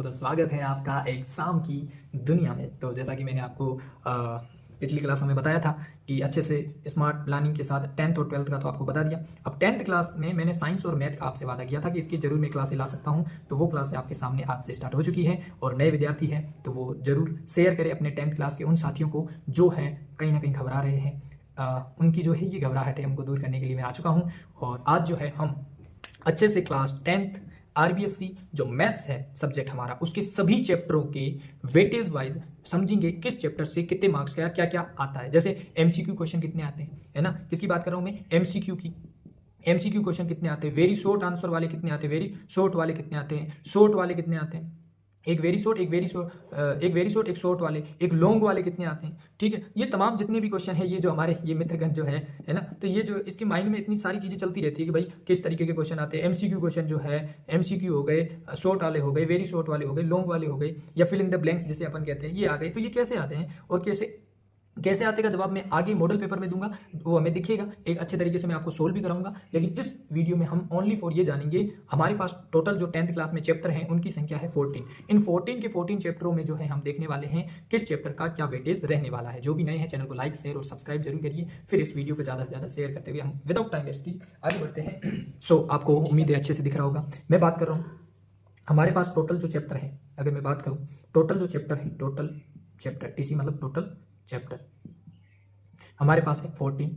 दोस्तों, तो स्वागत है आपका एग्ज़ाम की दुनिया में। तो जैसा कि मैंने आपको पिछली क्लासों में बताया था कि अच्छे से स्मार्ट प्लानिंग के साथ 10th और 12th का तो आपको बता दिया। अब 10th क्लास में मैंने साइंस और मैथ का आपसे वादा किया था कि इसकी ज़रूर मैं क्लासें ला सकता हूँ, तो वो क्लासें आपके सामने आज से स्टार्ट हो चुकी है। और नए विद्यार्थी हैं तो वो ज़रूर शेयर करें अपने 10th क्लास के उन साथियों को जो हैं कहीं ना कहीं घबरा रहे हैं। उनकी जो है ये घबराहट है उनको दूर करने के लिए मैं आ चुका हूँ। और आज जो है हम अच्छे से क्लास 10th आरबीएससी जो मैथ्स है सब्जेक्ट हमारा, उसके सभी चैप्टरों के वेटेज वाइज समझेंगे किस चैप्टर से कितने मार्क्स का क्या क्या आता है। जैसे एमसीक्यू क्वेश्चन कितने आते हैं, है ना, किसकी बात कर रहा हूं मैं, एमसीक्यू की। एमसीक्यू क्वेश्चन कितने आते हैं, वेरी शॉर्ट आंसर वाले कितने आते हैं, वेरी शॉर्ट वाले कितने आते हैं, शॉर्ट वाले कितने आते हैं, एक वेरी शॉर्ट, एक शॉर्ट वाले, एक लॉन्ग वाले कितने आते हैं। ठीक है, ये तमाम जितने भी क्वेश्चन है, ये जो हमारे ये मित्रगण जो है ना, तो ये जो इसके माइंड में इतनी सारी चीजें चलती रहती है कि भाई किस तरीके के क्वेश्चन आते हैं। एमसीक्यू क्वेश्चन जो है, एमसीक्यू हो गए, शॉर्ट वाले हो गए, वेरी शॉर्ट वाले हो गए, लॉन्ग वाले हो गए, या फिल इन द ब्लैंक्स जिसे अपन कहते हैं, ये आ गए। तो ये कैसे आते हैं और कैसे कैसे आते का जवाब मैं आगे मॉडल पेपर में दूंगा, वो हमें दिखेगा, एक अच्छे तरीके से मैं आपको सोल्व भी कराऊंगा। लेकिन इस वीडियो में हम ओनली फॉर ये जानेंगे, हमारे पास टोटल जो 10th क्लास में चैप्टर हैं उनकी संख्या है 14। इन 14 के 14 चैप्टरों में जो है हम देखने वाले हैं किस चैप्टर का क्या वेटेज रहने वाला है। जो भी नए हैं चैनल को लाइक शेयर और सब्सक्राइब जरूर करिए। फिर इस वीडियो को ज़्यादा से ज़्यादा शेयर करते हुए हम विदाउट टाइम वेस्टिंग आगे बढ़ते हैं। सो आपको उम्मीद है अच्छे से दिख रहा होगा। मैं बात कर रहा हूँ हमारे पास टोटल जो चैप्टर है, अगर मैं बात करूँ टोटल जो चैप्टर है, टोटल चैप्टर टीसी मतलब टोटल चैप्टर हमारे पास है 14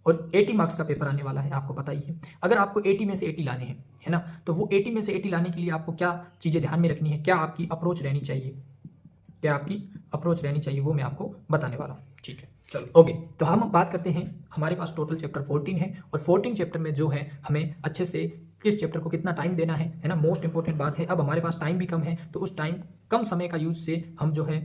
और 80 मार्क्स का पेपर आने वाला है, आपको पता ही है। अगर आपको 80 में से 80 लाने हैं, है ना, तो वो 80 में से 80 लाने के लिए आपको क्या चीज़ें ध्यान में रखनी है, क्या आपकी अप्रोच रहनी चाहिए, क्या आपकी अप्रोच रहनी चाहिए, वो मैं आपको बताने वाला हूँ। ठीक है, चलो ओके। तो हम बात करते हैं, हमारे पास टोटल चैप्टर 14 है और 14 चैप्टर में जो है हमें अच्छे से किस चैप्टर को कितना टाइम देना है ना, मोस्ट इंपॉर्टेंट बात है। अब हमारे पास टाइम भी कम है, तो उस टाइम कम समय का यूज से हम जो है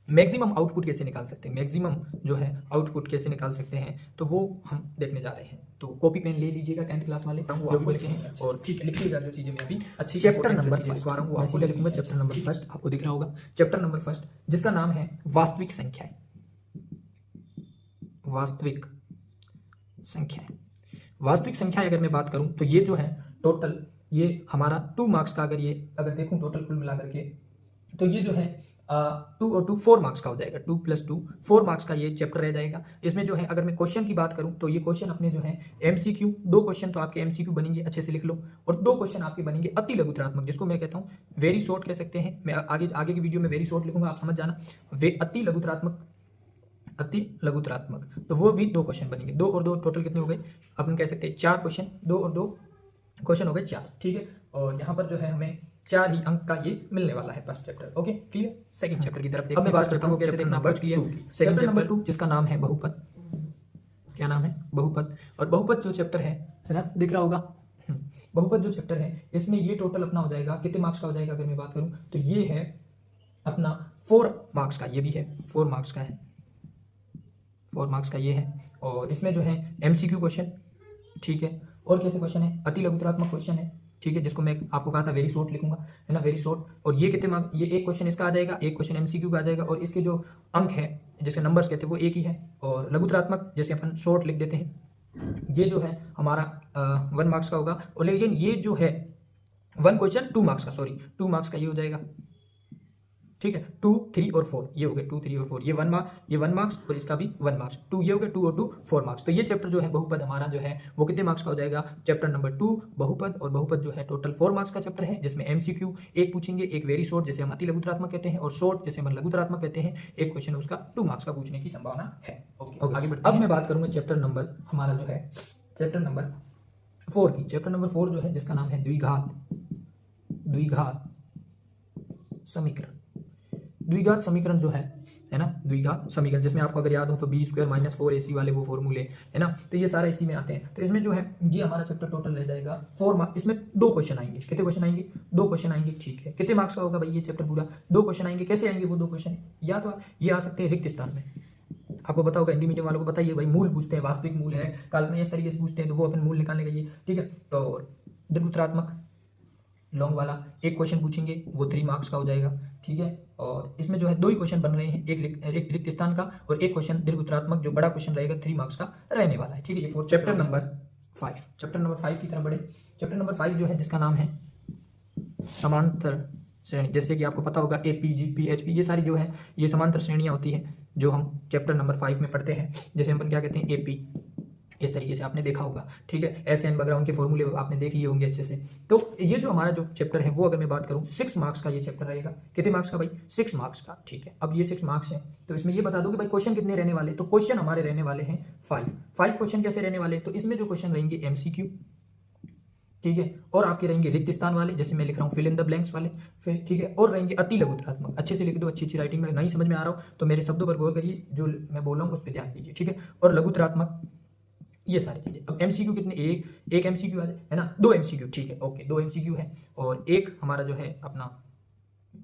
मैक्सिमम आउटपुट कैसे निकाल सकते हैं, मैक्सिमम जो है आउटपुट कैसे निकाल सकते हैं, तो वो हम देखने जा रहे हैं। तो कॉपी पेन ले लीजिएगा 10th क्लास वाले जो भी बच्चे हैं, और ठीक है लिखिएगा जो चीजें मैं अभी अच्छी चैप्टर नंबर फर्स्ट आ रहा हूँ, मैं सीधा लिखूंगा चैप्टर नंबर फर्स्ट, आपको दिख रहा होगा चैप्टर नंबर फर्स्ट, जिसका नाम है वास्तविक संख्याएं। वास्तविक संख्याएं, वास्तविक संख्याएं अगर मैं बात करूं तो ये जो है टोटल, ये हमारा 2 मार्क्स का, अगर देखूं टोटल कुल मिलाकर के, तो ये जो है 2 और 2 4 मार्क्स का हो जाएगा। 2 + 2 4 मार्क्स का ये चैप्टर रह जाएगा। इसमें जो है अगर मैं क्वेश्चन की बात करूं तो ये क्वेश्चन अपने जो है एमसीक्यू, 2 क्वेश्चन तो आपके एमसीक्यू बनेंगे, अच्छे से लिख लो, और 2 क्वेश्चन आपके बनेंगे अति लघुत्रात्मक, जिसको मैं कहता हूं वेरी शॉर्ट कह सकते हैं। मैं आगे की वीडियो में वेरी शॉर्ट लिखूंगा, आप समझ जाना। वे अति लघुत्रात्मक, अति लघुत्रात्मक, तो वो भी 2 क्वेश्चन बनेंगे। 2 और 2 टोटल कितने हो गए, अपन कह सकते हैं 4 क्वेश्चन, 2 और 2 क्वेश्चन हो गए 4। ठीक है, और यहाँ पर जो है हमें 4 ही अंक का ये मिलने वाला है first chapter. Okay clear. Second chapter की तरफ देखते हैं। अब मैं बात करता हूँ कैसे देखना, बच क्लियर। सेकंड नंबर 2 जिसका नाम है बहुपद, क्या नाम है, बहुपद। और बहुपद जो चैप्टर है ना, दिख रहा होगा, बहुपद जो चैप्टर है इसमें ये टोटल अपना हो जाएगा, कितने मार्क्स का हो जाएगा अगर मैं बात करूँ तो ये है अपना 4 मार्क्स का, ये भी है 4 मार्क्स का है, 4 मार्क्स का ये है। और इसमें जो है एमसीक्यू क्वेश्चन, ठीक है, और कैसे क्वेश्चन है, अति लघुत्रात्मक क्वेश्चन है, ठीक है, जिसको मैं आपको कहा था वेरी शॉर्ट लिखूंगा, है ना, वेरी शॉर्ट। और ये कितने मार्क, ये एक क्वेश्चन इसका आ जाएगा, एक क्वेश्चन एमसीक्यू का आ जाएगा, और इसके जो अंक है जिसके नंबर्स कहते हैं वो एक ही है। और लघुत्रात्मक जैसे अपन शॉर्ट लिख देते हैं, ये जो है हमारा 1 मार्क्स का होगा। और लेकिन ये जो है 1 क्वेश्चन 2 मार्क्स का, सॉरी 2 मार्क्स का ये हो जाएगा। ठीक है, 2 3 और 4 ये हो गए, 2 3 और 4, ये 1 मार्क्स, ये 1 मार्क्स, और इसका भी 1 मार्क्स, 2 ये हो गए, 2 और 2 4 मार्क्स। तो ये चैप्टर जो है बहुपद हमारा जो है वो कितने मार्क्स का हो जाएगा, चैप्टर नंबर 2 बहुपद। और बहुपद जो है टोटल 4 मार्क्स का चैप्टर है, जिसमें एमसीक्यू एक पूछेंगे, एक वेरी शॉर्ट जिसे हम अति लघुत्रात्मक कहते हैं, और शॉर्ट जिसे हम लघुत्रात्मक कहते हैं, एक क्वेश्चन उसका 2 मार्क्स का पूछने की संभावना है। ओके आगे बढ़ते हैं। अब मैं बात करूंगा चैप्टर नंबर हमारा जो है चैप्टर नंबर 4 की। चैप्टर नंबर 4 जो है जिसका नाम है द्विघात समीकरण। द्विघात समीकरण जो है ना, द्विघात समीकरण, जिसमें आपको अगर याद हो तो बी स्क्वायर माइनस 4ac वाले वो फॉर्मूले, है ना, तो ये सारा इसी में आते हैं। तो इसमें जो है ये हमारा चैप्टर टोटल रह जाएगा 4 मार्क्स। इसमें 2 क्वेश्चन आएंगे, कितने क्वेश्चन आएंगे, 2 क्वेश्चन आएंगे, ठीक है। कितने मार्क्स का होगा भाई ये चैप्टर पूरा, 2 क्वेश्चन आएंगे। कैसे आएंगे वो 2 क्वेश्चन, या तो ये आ सकते हैं रिक्त स्थान में, आपको पता होगा, हिंदी मीडियम वालों को बताइए भाई, मूल पूछते हैं, वास्तविक मूल है, काल्पनिक इस तरीके से पूछते हैं, तो वो अपन मूल निकालने का ये, ठीक है। तो दीर्घवृत्तात्मक लॉन्ग वाला एक क्वेश्चन पूछेंगे, वो 3 मार्क्स का हो जाएगा, ठीक है। और इसमें जो है 2 ही क्वेश्चन बन रहे हैं, एक रिक्त स्थान का और एक क्वेश्चन दीर्घवृत्तात्मक जो बड़ा क्वेश्चन रहेगा 3 मार्क्स का रहने वाला है, ठीक है। ये 4 चैप्टर नंबर 5 की तरफ बढ़े। चैप्टर नंबर 5 जो है जिसका नाम है समांतर श्रेणी, जैसे कि आपको पता होगा APG PHP ये सारी जो है ये समांतर श्रेणियां होती हैं जो हम चैप्टर नंबर 5 में पढ़ते हैं। जैसे हम क्या कहते हैं AP, इस तरीके से आपने देखा होगा, ठीक है। SN वगैरह उनके फॉर्मूले आपने देख लिए होंगे अच्छे से। तो ये जो हमारा जो चैप्टर है वो अगर मैं बात करूं 6 मार्क्स का ये चैप्टर रहेगा। कितने मार्क्स का भाई? 6 मार्क्स का, ठीक है। अब ये 6 मार्क्स है तो इसमें ये बता दो कि भाई क्वेश्चन कितने रहने वाले, तो क्वेश्चन हमारे रहने वाले हैं 5 क्वेश्चन कैसे रहने वाले, तो इसमें जो क्वेश्चन रहेंगे MCQ, ठीक है, और आपके रहेंगे रिक्त स्थान वाले, जैसे मैं लिख रहा हूँ फिल इन द ब्लैंक्स वाले, फिर ठीक है, और रहेंगे अति लघुत्रात्मक। अच्छे से लिख दो, अच्छी राइटिंग में नहीं समझ में आ रहा हो तो मेरे शब्दों पर गौर करिए, जो मैं बोल रहा हूँ उस पर ध्यान दीजिए, ठीक है। और लघुत्रात्मक, ये सारी चीजें। अब MCQ कितने, एक MCQ आ जाए, है ना, 2 MCQ, ठीक है, ओके, 2 MCQ है, और एक हमारा जो है अपना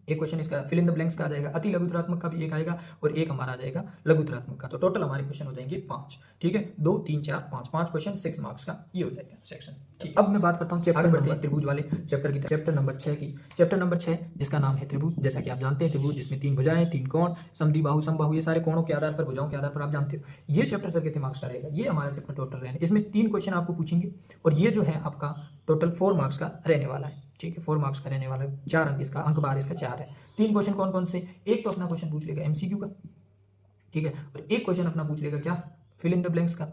एक क्वेश्चन इसका फिल इन द ब्लैंक्स का आ जाएगा, अति लघुत्रात्मक का भी एक आएगा, और एक हमारा आ जाएगा लघुत्रात्मक का। तो टोटल हमारे क्वेश्चन हो जाएंगे 5, ठीक है, 2 3 4 5 क्वेश्चन 6 मार्क्स का ये हो जाएगा सेक्शन, ठीक। अब मैं बात करता हूँ चैप्टर बढ़ते हैं त्रिभुज वाले चैप्टर की, चैप्टर नंबर 6 की। चैप्टर नंबर 6 जिसका नाम है त्रिभुज। जैसा कि आप जानते हैं त्रिभुज जिसमें 3 भुजाएं, 3 कोण, समद्विबाहु समबाहु, ये सारे कोणों के आधार पर, भुजाओं के आधार पर आप जानते हो। ये चैप्टर सर कितने मार्क्स का रहेगा, ये हमारा चैप्टर टोटल रहेगा, इसमें 3 क्वेश्चन आपको पूछेंगे, और ये जो है आपका टोटल 4 मार्क्स का रहने वाला है, ठीक है, 4 मार्क्स का रहने वाला है। 4 अंक इसका, अंक बार इसका 4 है। 3 क्वेश्चन कौन कौन से, एक तो अपना क्वेश्चन पूछ लेगा MCQ का, ठीक है, और एक क्वेश्चन अपना पूछ लेगा क्या, फिल इन द ब्लैंक्स का,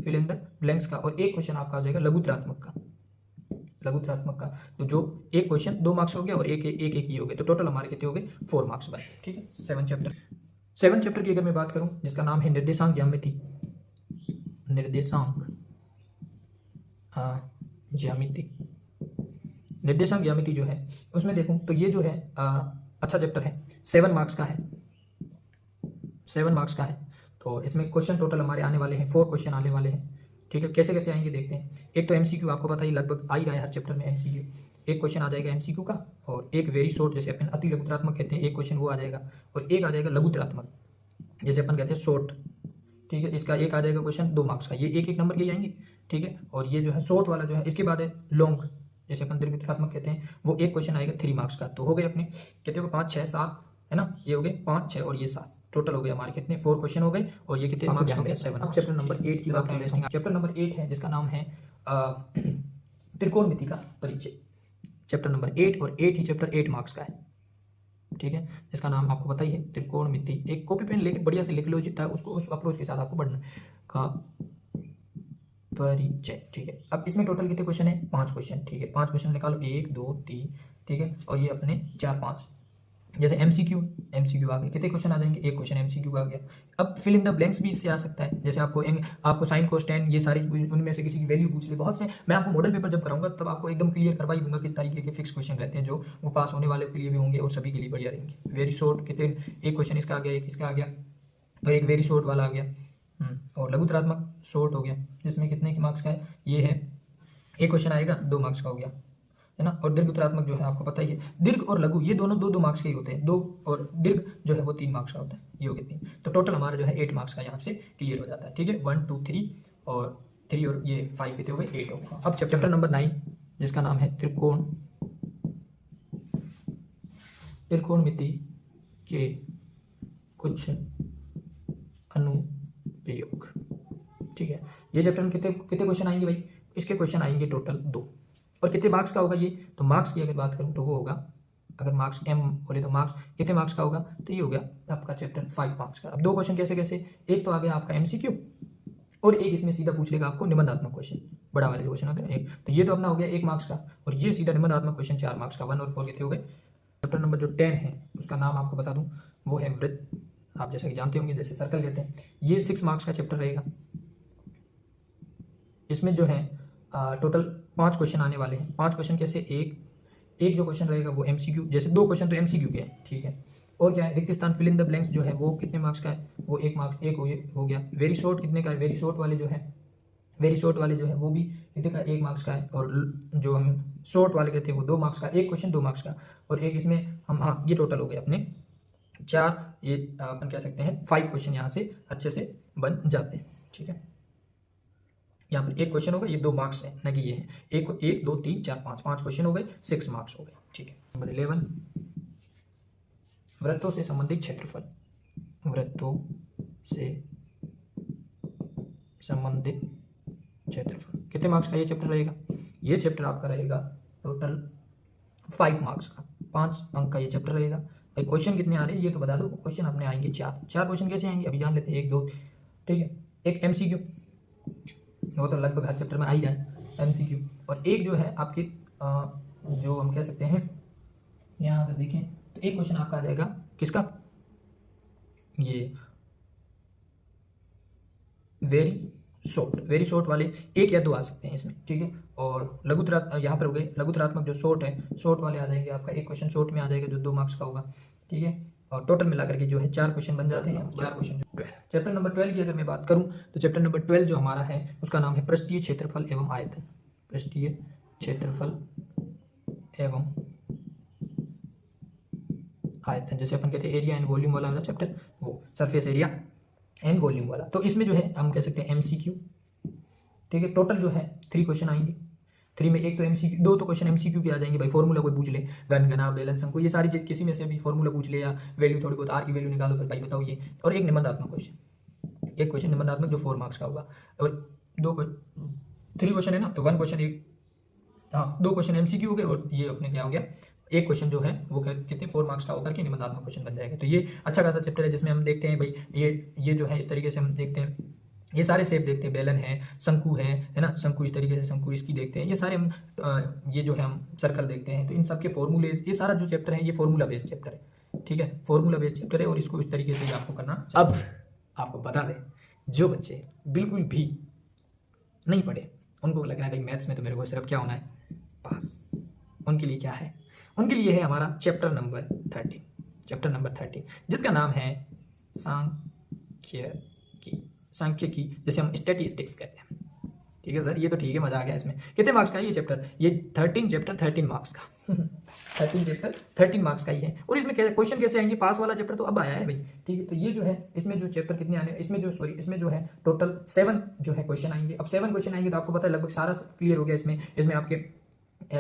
फिल इन द ब्लैंक्स का, और एक क्वेश्चन आपका हो जाएगा लघुत्रात्मक का, लघुत्रात्मक का। तो जो एक क्वेश्चन 2 मार्क्स हो गया और एक ही हो गए, तो टोटल हमारे कितने हो गए 4 मार्क्स बने, ठीक है। 7 चैप्टर की अगर मैं बात करूं जिसका नाम है निर्देशांक ज्यामिति, निर्देशांक ज्यामिति, निर्देशांक ज्यामिति जो है उसमें देखूं तो ये जो है अच्छा चैप्टर है, 7 मार्क्स का है, 7 मार्क्स का है। तो इसमें क्वेश्चन टोटल हमारे आने वाले हैं 4 क्वेश्चन आने वाले हैं, ठीक है। कैसे कैसे आएंगे देखते हैं। एक तो MCQ आपको पता ही लगभग आ ही रहा है हर चैप्टर में MCQ, एक क्वेश्चन आ जाएगा MCQ का, और एक वेरी शॉर्ट जैसे अपन अति लघुत्रात्मक कहते हैं, एक क्वेश्चन वो आ जाएगा, और एक आ जाएगा लघुत्रात्मक जैसे अपन कहते हैं शॉर्ट, ठीक है। इसका एक आ जाएगा क्वेश्चन 2 मार्क्स का, ये एक नंबर के आएंगे, ठीक है। और ये जो है शॉर्ट वाला जो है, इसके बाद है लॉन्ग जैसे अपन दीर्घित्रात्मक कहते हैं, वो एक क्वेश्चन आएगा 3 मार्क्स का। तो हो गए अपने कितने हो गए 5 6 7, है ना, ये हो गए 5 6 और ये 7, टोटल हो गए हमारे कितने 4 क्वेश्चन हो गए, और ये कितने मार्क्स हो गए 7। अब चैप्टर नंबर 8 की बात कर लेते हैं। चैप्टर नंबर 8 है जिसका नाम है त्रिकोणमिति का परिचय। चैप्टर नंबर 8, और 8 ही चैप्टर 8 मार्क्स का है, ठीक है। इसका नाम आपको पता ही है त्रिकोणमिति। एक कॉपी पेन लेके बढ़िया से लिख लो, जितना उसको उस अप्रोच के साथ आपको पढ़ना का परिचय, ठीक है। अब इसमें टोटल कितने क्वेश्चन है 5 क्वेश्चन, ठीक है। 5 क्वेश्चन निकालो 1 2 3, ठीक है, और ये अपने 4 5 जैसे MCQ आ गए, कितने क्वेश्चन आ जाएंगे, एक क्वेश्चन MCQ आ गया। अब फिल इन द ब्लैंक्स भी इससे आ सकता है, जैसे आपको साइन कोस टेन ये सारी उनमें से किसी की वैल्यू पूछ ले, बहुत से। मैं आपको मॉडल पेपर जब कराऊंगा तब आपको एकदम क्लियर करवा ही दूंगा किस तरीके के फिक्स क्वेश्चन रहते हैं, जो वो पास होने वाले के लिए भी होंगे और सभी के लिए बढ़िया रहेंगे। वेरी शॉर्ट कितने, एक क्वेश्चन इसका आ गया, एक इसका आ गया, और एक वेरी शॉर्ट वाला आ गया, और लघुत्रात्मक शॉर्ट हो गया जिसमें कितने के मार्क्स का है, ये है एक क्वेश्चन आएगा 2 मार्क्स का हो गया, है ना। और दीर्घित्रात्मक जो है आपको पता ही है, दीर्घ और लघु ये दोनों 2 मार्क्स के ही होते हैं, 2 और दीर्घ जो है वो 3 मार्क्स का होता है, ये हो गए 3। तो टोटल हमारा जो है 8 मार्क्स का यहाँ से क्लियर हो जाता है, ठीक है। 1 2 3 और 3 और ये 5 कितने हो गए 8 हो गए। अब चैप्टर नंबर 9 जिसका नाम है त्रिकोणमिति के कुछ अनुप्रयोग, ठीक है। ये चैप्टर में कितने क्वेश्चन आएंगे भाई, इसके क्वेश्चन आएंगे टोटल 2, और कितने मार्क्स का होगा ये, तो मार्क्स की अगर बात करूं तो वो होगा, अगर मार्क्स M बोले तो मार्क्स कितने मार्क्स का होगा, तो ये हो गया आपका चैप्टर 5 मार्क्स का। अब 2 क्वेश्चन कैसे कैसे, एक तो आ गया आपका MCQ, और एक इसमें सीधा पूछ लेगा आपको निबंधात्मक क्वेश्चन, बड़ा वाले जो क्वेश्चन होते हैं एक, तो ये तो अपना हो गया 1 मार्क्स का, और ये सीधा निबंधात्मक क्वेश्चन 4 मार्क्स का। 1 और 4 कितने हो गए। चैप्टर नंबर जो 10 है उसका नाम आपको बता दूं, वो है वृत्त। आप जैसा कि जानते होंगे जैसे सर्कल कहते हैं, ये 6 मार्क्स का चैप्टर रहेगा। इसमें जो है टोटल 5 क्वेश्चन आने वाले हैं। 5 क्वेश्चन कैसे, एक जो क्वेश्चन रहेगा वो MCQ, जैसे 2 क्वेश्चन तो MCQ के हैं, ठीक है। और क्या है, रिक्त स्थान फिल इन द ब्लैंक्स जो है वो कितने मार्क्स का है, वो 1 मार्क्स, एक हो गया। वेरी शॉर्ट कितने का है, वेरी शॉर्ट वाले जो है वो भी कितने का 1 मार्क्स का है, और जो हम शॉर्ट वाले कहते हैं वो 2 मार्क्स का, एक क्वेश्चन 2 मार्क्स का, और एक इसमें हम ये टोटल हो गए अपने 4, ये अपन कह सकते हैं 5 क्वेश्चन यहाँ से अच्छे से बन जाते हैं, ठीक है। यहाँ पर एक क्वेश्चन होगा, ये 2 मार्क्स है ना कि ये है, एक 2 3 4 5 क्वेश्चन हो गए, 6 मार्क्स हो गए, ठीक है। नंबर 11 वृत्तों से संबंधित क्षेत्रफल, वृत्तों से संबंधित क्षेत्रफल कितने मार्क्स का ये चैप्टर रहेगा, ये चैप्टर आपका रहेगा टोटल 5 मार्क्स का, 5 अंक का ये चैप्टर रहेगा। भाई क्वेश्चन कितने आ रहे हैं ये तो बता दो। क्वेश्चन अपने आएंगे 4 क्वेश्चन कैसे आएंगे अभी जान लेते हैं। 1 2, ठीक है, एक MCQ, वो तो लगभग हर चैप्टर में आ ही रहा है MCQ, और एक जो है आपकी जो हम कह सकते हैं यहाँ अगर देखें तो एक क्वेश्चन आपका आ जाएगा किसका, ये वेरी शॉर्ट वाले 1 या 2 आ सकते हैं इसमें, ठीक है। और लघुतरा यहाँ पर हो गए लघुतरात्मक जो शॉर्ट है, शॉर्ट वाले आ जाएंगे, आपका एक क्वेश्चन शॉर्ट में आ जाएगा जो 2 मार्क्स का होगा, ठीक है। और टोटल मिला करके जो है 4 क्वेश्चन बन जाते हैं। 4 क्वेश्चन। चैप्टर नंबर 12 की अगर मैं बात करूँ तो चैप्टर नंबर 12 जो हमारा है उसका नाम है पृष्ठीय क्षेत्रफल एवं आयतन। पृष्ठीय क्षेत्रफल एवं आयतन, जैसे अपन कहते हैं एरिया एंड वॉल्यूम वाला चैप्टर, वो सरफेस एरिया एंड वॉल्यूम वाला। तो इसमें जो है हम कह सकते हैं MCQ, ठीक है। टोटल जो है 3 क्वेश्चन आएंगे। 3 में एक तो MCQ, 2 तो क्वेश्चन MCQ के आ जाएंगे। भाई फॉर्मूला कोई पूछ ले, घन घना बेलन शंकु, ये सारी चीज किसी में से भी फॉर्मूला पूछ ले, या वैल्यू थोड़ी बहुत R की वैल्यू निकालो भाई बताओ ये। और एक निबंधात्मक क्वेश्चन, एक क्वेश्चन निबंधात्मक जो 4 मार्क्स का होगा। और 3 क्वेश्चन है ना, तो 1 क्वेश्चन एक, हाँ 2 क्वेश्चन MCQ हो गए, और ये अपने क्या हो गया, एक क्वेश्चन जो है वो कितने 4 मार्क्स का होकर के निबंधात्मक क्वेश्चन बन जाएगा। तो ये अच्छा खासा चैप्टर है जिसमें हम देखते हैं भाई ये जो है इस तरीके से हम देखते हैं, ये सारे शेप देखते हैं, बेलन है, शंकु है ना, शंकु इस तरीके से, शंकु इसकी देखते हैं, ये सारे हम ये जो है हम सर्कल देखते हैं। तो इन सब के फॉर्मूले, ये सारा जो चैप्टर है ये फॉर्मूला बेस्ड चैप्टर है, ठीक है, फॉर्मूला बेस्ड चैप्टर है, और इसको इस तरीके से आपको करना। अब आपको बता दें, जो बच्चे बिल्कुल भी नहीं पढ़े, उनको लग रहा है भाई मैथ्स में तो मेरे को सिर्फ क्या होना है, पास, उनके लिए क्या है, उनके लिए है हमारा चैप्टर नंबर 13, चैप्टर नंबर 13 जिसका नाम है सांख्यिकी, जैसे हम स्टैटिस्टिक्स कहते हैं, ठीक है सर। ये तो ठीक है, मजा आ गया इसमें। कितने मार्क्स का है ये चैप्टर, ये 13 चैप्टर 13 मार्क्स का 13 चैप्टर 13 मार्क्स का ही है। और इसमें क्वेश्चन कैसे आएंगे, पास वाला चैप्टर तो अब आया है भाई, ठीक है। तो ये जो है इसमें जो चैप्टर कितने आने, इसमें जो है टोटल 7 जो है क्वेश्चन आएंगे। अब 7 क्वेश्चन आएंगे तो आपको पता है लगभग सारा क्लियर हो गया इसमें आपके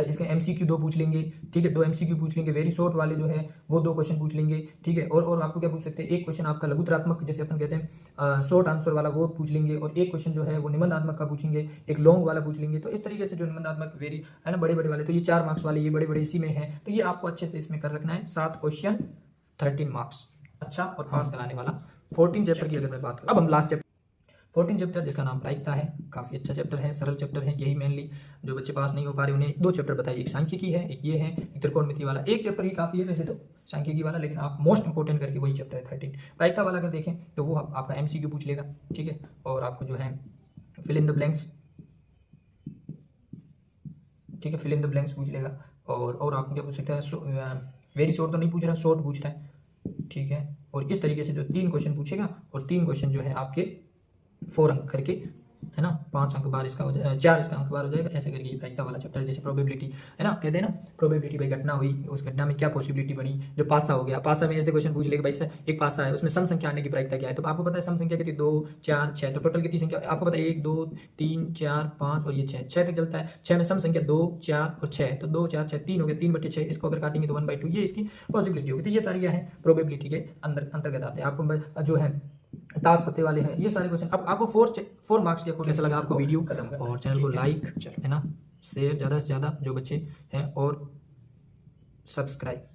इसके MCQ 2 पूछ लेंगे, ठीक है, 2 MCQ पूछ लेंगे, वेरी शॉर्ट वाले जो है वो 2 क्वेश्चन पूछ लेंगे, ठीक है। और आपको क्या पूछ सकते हैं, एक क्वेश्चन आपका लघुतरात्मक जैसे अपन कहते हैं शॉर्ट आंसर वाला वो पूछ लेंगे, और एक क्वेश्चन जो है वो निबंधात्मक का पूछेंगे, एक लॉन्ग वाला पूछ लेंगे। तो इस तरीके से जो निबंधात्मक वेरी है ना, बड़े वाले, तो ये 4 मार्क्स वाले ये बड़े इसी में है। तो ये आपको अच्छे से इसमें कर रखना है, 7 क्वेश्चन 13 मार्क्स, अच्छा, और पास कराने वाला। 14 चैप्टर की अगर मैं बात करूँ, अब हम लास्ट चैप्टर 14 चैप्टर जिसका नाम प्रायिकता है, काफ़ी अच्छा चैप्टर है, सरल चैप्टर है। यही मेनली जो बच्चे पास नहीं हो पा रहे उन्हें 2 चैप्टर बताइए, एक सांख्यिकी है, एक ये है, एक त्रिकोणमिति वाला। एक चैप्टर ही काफ़ी है वैसे तो सांख्यिकी वाला, लेकिन आप मोस्ट इंपोर्टेंट करके वही चैप्टर है 13। प्रायिकता वाला अगर देखें तो वो आपका MCQ पूछ लेगा, ठीक है, और आपको जो है फिल इन द ब्लैंक्स, ठीक है, फिल इन द ब्लैंक्स पूछ लेगा। और आपको क्या पूछ सकता है, वेरी शॉर्ट तो नहीं पूछ रहा, शॉर्ट पूछ रहा है, ठीक है। और इस तरीके से जो 3 क्वेश्चन पूछेगा, और 3 क्वेश्चन जो है आपके 4 अंक करके, है ना, 5 अंक बार इसका हो जाएगा, 4 इसका अंक बार हो जाएगा, ऐसे करके प्रायिकता वाला चैप्टर। जैसे प्रोबेबिलिटी है ना, कहते हैं ना प्रोबेबिलिटी, भाई घटना हुई, उस घटना में क्या पॉसिबिलिटी बनी, जो पासा हो गया, पासा में ऐसे क्वेश्चन पूछ लेगा भाई सर एक पासा है उसमें सम संख्या आने की प्रायिकता क्या है। तो आपको पता है सम संख्या कितनी, 2 4 6, तो टोटल कितनी संख्या आपको पता है, 1 2 3 4 5 और ये 6 तक चलता है। 6 में सम संख्या 2 4 और 6, तो 2 4 6 3 हो गया, 3/6, इसको अगर काटेंगे तो 1/2, ये इसकी पॉसिबिलिटी होगी। तो ये सारी क्या है, प्रोबेबिलिटी के अंतर्गत आते हैं। आपको जो है ताश पत्ते वाले हैं, ये सारे क्वेश्चन। अब आपको 4 मार्क्स के, आपको कैसा लगा आपको वीडियो, और चैनल को लाइक है ना, शेयर ज़्यादा से ज़्यादा जो बच्चे हैं, और सब्सक्राइब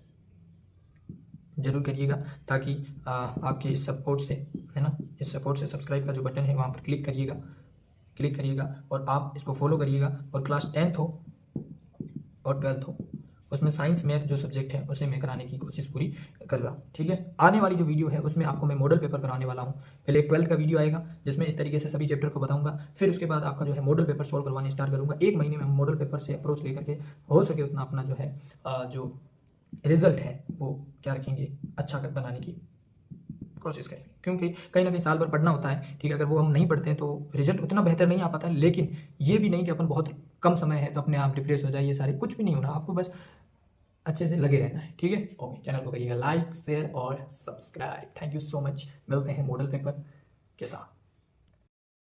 जरूर करिएगा, ताकि आपके इस सपोर्ट से, है ना, इस सपोर्ट से सब्सक्राइब का जो बटन है वहाँ पर क्लिक करिएगा, और आप इसको फॉलो करिएगा। और क्लास 10th हो और 12th हो, उसमें साइंस मैथ जो सब्जेक्ट है उसे मैं कराने की कोशिश पूरी कर रहा हूँ, ठीक है। आने वाली जो वीडियो है उसमें आपको मैं मॉडल पेपर कराने वाला हूँ। पहले 12th का वीडियो आएगा जिसमें इस तरीके से सभी चैप्टर को बताऊंगा, फिर उसके बाद आपका जो है मॉडल पेपर सॉल्व करवाने स्टार्ट करूँगा। 1 महीने में हम मॉडल पेपर से अप्रोच लेकर के हो सके उतना अपना जो है जो रिजल्ट है वो क्या रखेंगे, अच्छा बनाने की कोशिश करेंगे, क्योंकि कहीं ना कहीं साल भर पढ़ना होता है, ठीक है। अगर वो हम नहीं पढ़ते हैं तो रिजल्ट उतना बेहतर नहीं आ पाता है। लेकिन ये भी नहीं कि अपन बहुत कम समय है तो अपने आप डिप्रेस हो जाए, ये सारे कुछ भी नहीं होना, आपको बस अच्छे से लगे रहना है, ठीक है। ओके, चैनल को करिएगा लाइक शेयर और subscribe. Thank you so much, मिलते हैं मॉडल पेपर के साथ।